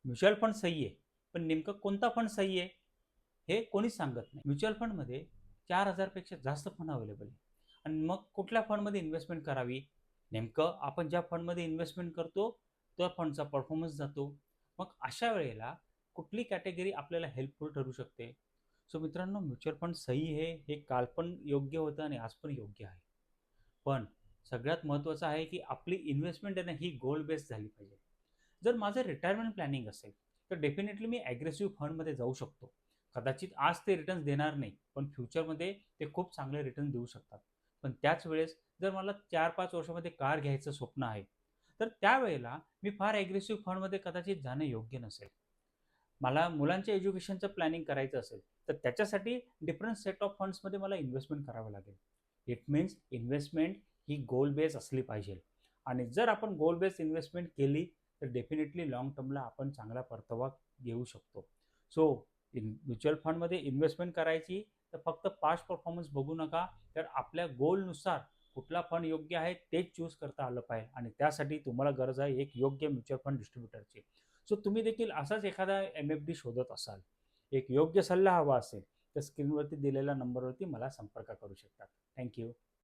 Mutual fund सही आहे, पण नेमकं कोणता फंड सही आहे हे कोणीच सांगत नाही. म्युच्युअल फंडमध्ये 4,000 पेक्षा जास्त फंड अवेलेबल आहे. आणि मग कुठल्या फंडमध्ये इन्व्हेस्टमेंट करावी? नेमकं आपण ज्या फंडमध्ये इन्व्हेस्टमेंट करतो, त्या फंडचा परफॉर्मन्स जातो. मग अशा वेळेला कुठली कॅटेगरी आपल्याला हेल्पफुल ठरू शकते? सो मित्रांनो, म्युच्युअल फंड सही आहे हे काल पण योग्य होतं आणि आज पण योग्य आहे. पण सगळ्यात महत्त्वाचं आहे, की आपली इन्व्हेस्टमेंट आहे ना, ही गोल बेस्ड झाली पाहिजे. जर माझं रिटायरमेंट प्लॅनिंग असेल, तर डेफिनेटली मी ॲग्रेसिव्ह फंडमध्ये जाऊ शकतो. कदाचित आज ते रिटर्न्स देणार नाही, पण फ्युचरमध्ये ते खूप चांगले रिटर्न देऊ शकतात. पण त्याच वेळेस जर मला 4-5 वर्षामध्ये कार घ्यायचं स्वप्न आहे, तर त्यावेळेला मी फार ॲग्रेसिव्ह फंडमध्ये कदाचित जाणं योग्य नसेल. मला मुलांच्या एज्युकेशनचं प्लॅनिंग करायचं असेल, तर त्याच्यासाठी डिफरंट सेट ऑफ फंड्समध्ये मला इन्व्हेस्टमेंट करावं लागेल. It means investment he goal base असली पाहिजे. आणि जर आपण गोल बेस इन्व्हेस्टमेंट केली, तर डेफिनेटली लाँग टर्मला आपण चांगला परतावा घेऊ शकतो. सो म्युच्युअल फंडमध्ये इन्व्हेस्टमेंट करायची, तर फक्त पास्ट परफॉर्मन्स बघू नका, तर आपल्या गोलनुसार कुठला फंड योग्य आहे तेच चूज करता आलं पाहिजे आणि त्यासाठी तुम्हाला गरज आहे एक योग्य म्युच्युअल फंड डिस्ट्रीब्युटरची. सो तुम्ही देखील असाच एखादा एम-एफ-डी शोधत असाल, एक योग्य सल्ला हवा असेल, तर स्क्रीनवरती दिलेल्या नंबरवरती मला संपर्क करू शकता. Thank you.